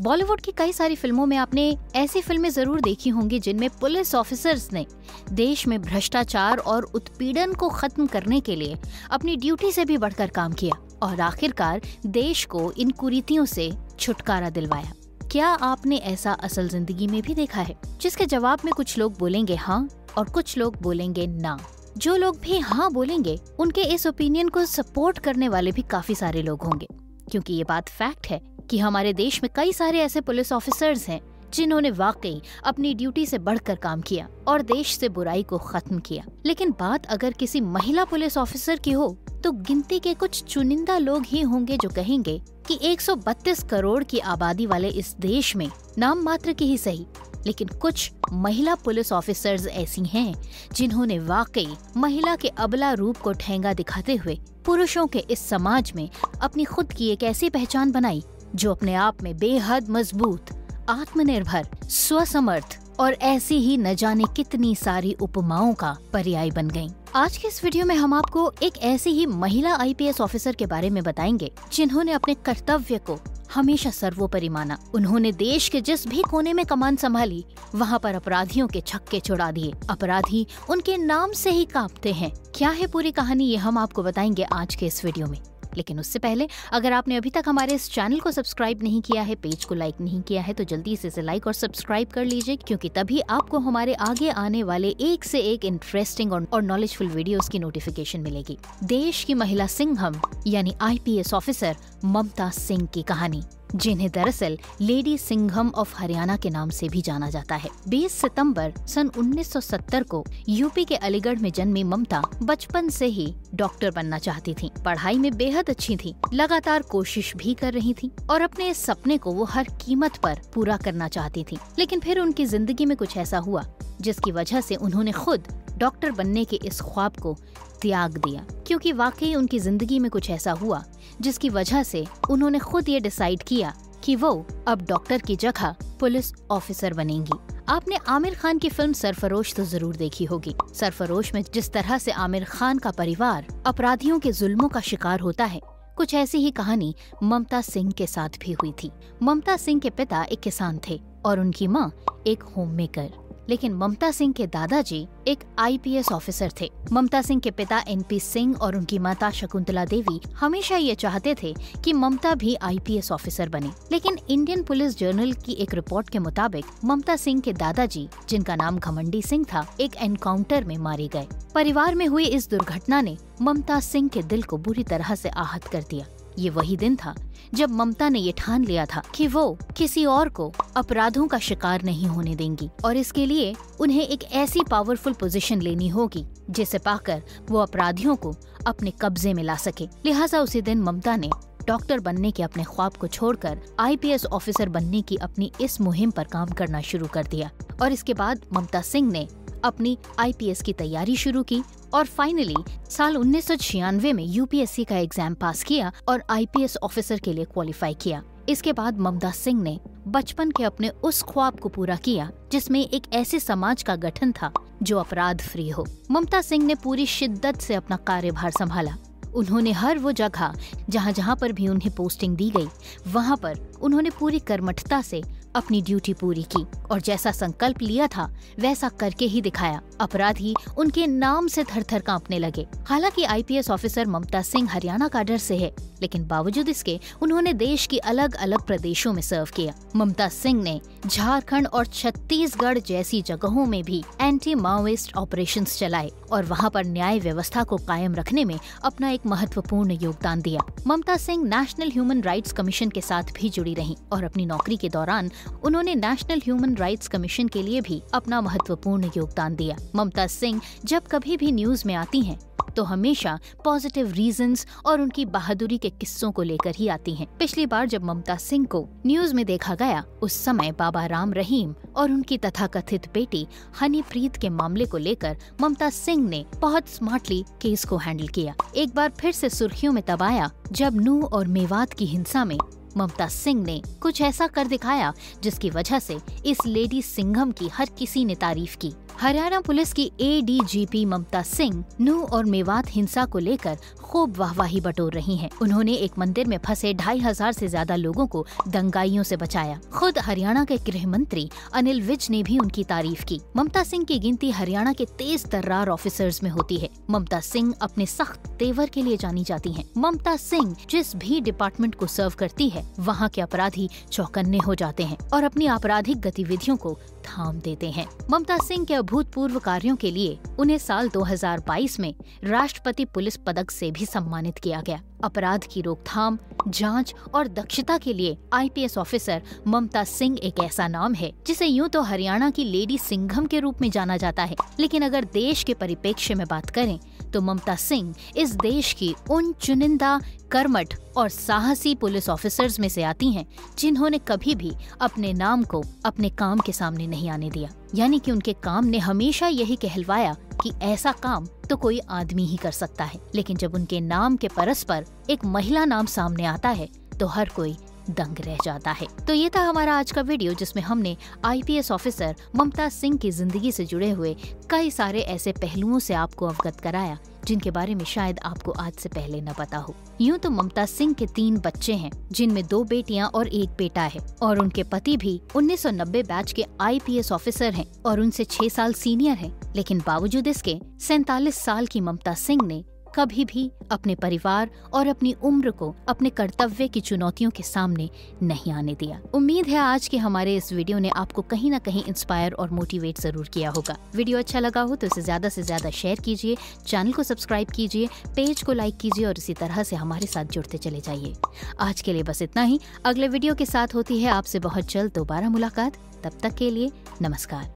बॉलीवुड की कई सारी फिल्मों में आपने ऐसी फिल्में जरूर देखी होंगी जिनमें पुलिस ऑफिसर्स ने देश में भ्रष्टाचार और उत्पीड़न को खत्म करने के लिए अपनी ड्यूटी से भी बढ़कर काम किया और आखिरकार देश को इन कुरीतियों से छुटकारा दिलवाया। क्या आपने ऐसा असल जिंदगी में भी देखा है? जिसके जवाब में कुछ लोग बोलेंगे हाँ और कुछ लोग बोलेंगे ना। जो लोग भी हाँ बोलेंगे उनके इस ओपिनियन को सपोर्ट करने वाले भी काफी सारे लोग होंगे, क्योंकि ये बात फैक्ट है कि हमारे देश में कई सारे ऐसे पुलिस ऑफिसर्स हैं जिन्होंने वाकई अपनी ड्यूटी से बढ़कर काम किया और देश से बुराई को खत्म किया। लेकिन बात अगर किसी महिला पुलिस ऑफिसर की हो तो गिनती के कुछ चुनिंदा लोग ही होंगे जो कहेंगे कि 132 करोड़ की आबादी वाले इस देश में नाम मात्र की ही सही, लेकिन कुछ महिला पुलिस ऑफिसर्स ऐसी हैं जिन्होंने वाकई महिला के अबला रूप को ठेंगा दिखाते हुए पुरुषों के इस समाज में अपनी खुद की एक ऐसी पहचान बनाई जो अपने आप में बेहद मजबूत, आत्मनिर्भर, स्वसमर्थ और ऐसी ही न जाने कितनी सारी उपमाओं का पर्याय बन गईं। आज के इस वीडियो में हम आपको एक ऐसी ही महिला आईपीएस ऑफिसर के बारे में बताएंगे जिन्होंने अपने कर्तव्य को हमेशा सर्वोपरि माना। उन्होंने देश के जिस भी कोने में कमान संभाली वहाँ पर अपराधियों के छक्के छुड़ा दिए। अपराधी उनके नाम से ही कांपते हैं। क्या है पूरी कहानी, ये हम आपको बताएंगे आज के इस वीडियो में। लेकिन उससे पहले अगर आपने अभी तक हमारे इस चैनल को सब्सक्राइब नहीं किया है, पेज को लाइक नहीं किया है, तो जल्दी से इसे लाइक और सब्सक्राइब कर लीजिए, क्योंकि तभी आपको हमारे आगे आने वाले एक से एक इंटरेस्टिंग और नॉलेजफुल वीडियोस की नोटिफिकेशन मिलेगी। देश की महिला सिंघम यानी आईपीएस ऑफिसर ममता सिंह की कहानी, जिन्हें दरअसल लेडी सिंघम ऑफ हरियाणा के नाम से भी जाना जाता है। 20 सितंबर सन 1970 को यूपी के अलीगढ़ में जन्मी ममता बचपन से ही डॉक्टर बनना चाहती थी। पढ़ाई में बेहद अच्छी थी, लगातार कोशिश भी कर रही थी और अपने इस सपने को वो हर कीमत पर पूरा करना चाहती थी। लेकिन फिर उनकी जिंदगी में कुछ ऐसा हुआ जिसकी वजह से उन्होंने खुद डॉक्टर बनने के इस ख्वाब को त्याग दिया, क्योंकि वाकई उनकी जिंदगी में कुछ ऐसा हुआ जिसकी वजह से उन्होंने खुद ये डिसाइड किया कि वो अब डॉक्टर की जगह पुलिस ऑफिसर बनेंगी। आपने आमिर खान की फिल्म सरफरोश तो जरूर देखी होगी। सरफरोश में जिस तरह से आमिर खान का परिवार अपराधियों के जुल्मों का शिकार होता है, कुछ ऐसी ही कहानी ममता सिंह के साथ भी हुई थी। ममता सिंह के पिता एक किसान थे और उनकी माँ एक होममेकर, लेकिन ममता सिंह के दादाजी एक आईपीएस ऑफिसर थे। ममता सिंह के पिता एनपी सिंह और उनकी माता शकुंतला देवी हमेशा ये चाहते थे कि ममता भी आईपीएस ऑफिसर बने, लेकिन इंडियन पुलिस जर्नल की एक रिपोर्ट के मुताबिक ममता सिंह के दादाजी, जिनका नाम घमंडी सिंह था, एक एनकाउंटर में मारे गए। परिवार में हुई इस दुर्घटना ने ममता सिंह के दिल को बुरी तरह से आहत कर दिया। ये वही दिन था जब ममता ने ये ठान लिया था कि वो किसी और को अपराधों का शिकार नहीं होने देंगी और इसके लिए उन्हें एक ऐसी पावरफुल पोजीशन लेनी होगी जिसे पाकर वो अपराधियों को अपने कब्जे में ला सके। लिहाजा उसी दिन ममता ने डॉक्टर बनने के अपने ख्वाब को छोड़कर आईपीएस ऑफिसर बनने की अपनी इस मुहिम पर काम करना शुरू कर दिया और इसके बाद ममता सिंह ने अपनी आईपीएस की तैयारी शुरू की और फाइनली साल 1996 में यूपीएससी का एग्जाम पास किया और आईपीएस ऑफिसर के लिए क्वालिफाई किया। इसके बाद ममता सिंह ने बचपन के अपने उस ख्वाब को पूरा किया जिसमें एक ऐसे समाज का गठन था जो अपराध फ्री हो। ममता सिंह ने पूरी शिद्दत से अपना कार्यभार संभाला। उन्होंने हर वो जगह जहाँ पर भी उन्हें पोस्टिंग दी गई वहाँ पर उन्होंने पूरी कर्मठता से अपनी ड्यूटी पूरी की और जैसा संकल्प लिया था वैसा करके ही दिखाया। अपराधी उनके नाम से थर-थर कांपने लगे। हालांकि आईपीएस ऑफिसर ममता सिंह हरियाणा का डर से है, लेकिन बावजूद इसके उन्होंने देश की अलग अलग प्रदेशों में सर्व किया। ममता सिंह ने झारखंड और छत्तीसगढ़ जैसी जगहों में भी एंटी माओइस्ट ऑपरेशंस चलाए और वहां पर न्याय व्यवस्था को कायम रखने में अपना एक महत्वपूर्ण योगदान दिया। Mamta Singh national human rights commission के साथ भी जुड़ी रहीं और अपनी नौकरी के दौरान उन्होंने नेशनल ह्यूमन राइट्स कमीशन के लिए भी अपना महत्वपूर्ण योगदान दिया। ममता सिंह जब कभी भी न्यूज में आती हैं तो हमेशा पॉजिटिव रीजंस और उनकी बहादुरी के किस्सों को लेकर ही आती हैं। पिछली बार जब ममता सिंह को न्यूज में देखा गया उस समय बाबा राम रहीम और उनकी तथाकथित बेटी हनीप्रीत के मामले को लेकर ममता सिंह ने बहुत स्मार्टली केस को हैंडल किया। एक बार फिर से सुर्खियों में तब आया जब नूह और मेवात की हिंसा में ममता सिंह ने कुछ ऐसा कर दिखाया जिसकी वजह से इस लेडी सिंघम की हर किसी ने तारीफ की। हरियाणा पुलिस की ADGP ममता सिंह नूह और मेवात हिंसा को लेकर खूब वाहवाही बटोर रही हैं। उन्होंने एक मंदिर में फंसे 2500 से ज्यादा लोगों को दंगाइयों से बचाया। खुद हरियाणा के गृह मंत्री अनिल विज ने भी उनकी तारीफ की। ममता सिंह की गिनती हरियाणा के तेज तर्रार ऑफिसर्स में होती है। ममता सिंह अपने सख्त तेवर के लिए जानी जाती हैं। ममता सिंह जिस भी डिपार्टमेंट को सर्व करती है, वहाँ के अपराधी चौकन्ने हो जाते हैं और अपनी आपराधिक गतिविधियों को थाम देते हैं। ममता सिंह के अभूतपूर्व कार्यों के लिए उन्हें साल 2022 में राष्ट्रपति पुलिस पदक से भी सम्मानित किया गया। अपराध की रोकथाम, जांच और दक्षता के लिए IPS ऑफिसर ममता सिंह एक ऐसा नाम है जिसे यूं तो हरियाणा की लेडी सिंघम के रूप में जाना जाता है, लेकिन अगर देश के परिप्रेक्ष्य में बात करें तो ममता सिंह इस देश की उन चुनिंदा, कर्मठ और साहसी पुलिस ऑफिसर्स में से आती हैं जिन्होंने कभी भी अपने नाम को अपने काम के सामने नहीं आने दिया। यानी कि उनके काम ने हमेशा यही कहलवाया कि ऐसा काम तो कोई आदमी ही कर सकता है, लेकिन जब उनके नाम के परस्पर एक महिला नाम सामने आता है तो हर कोई दंग रह जाता है। तो ये था हमारा आज का वीडियो जिसमें हमने IPS ऑफिसर ममता सिंह की जिंदगी से जुड़े हुए कई सारे ऐसे पहलुओं से आपको अवगत कराया जिनके बारे में शायद आपको आज से पहले न पता हो। यूं तो ममता सिंह के 3 बच्चे हैं, जिनमें 2 बेटियां और 1 बेटा है, और उनके पति भी 1990 बैच के IPS ऑफिसर हैं और उनसे 6 साल सीनियर हैं। लेकिन बावजूद इसके 47 साल की ममता सिंह ने कभी भी अपने परिवार और अपनी उम्र को अपने कर्तव्य की चुनौतियों के सामने नहीं आने दिया। उम्मीद है आज के हमारे इस वीडियो ने आपको कहीं न कहीं इंस्पायर और मोटिवेट जरूर किया होगा। वीडियो अच्छा लगा हो तो इसे ज्यादा से ज्यादा शेयर कीजिए, चैनल को सब्सक्राइब कीजिए, पेज को लाइक कीजिए और इसी तरह से हमारे साथ जुड़ते चले जाइए। आज के लिए बस इतना ही। अगले वीडियो के साथ होती है आपसे बहुत जल्द दोबारा मुलाकात। तब तक के लिए नमस्कार।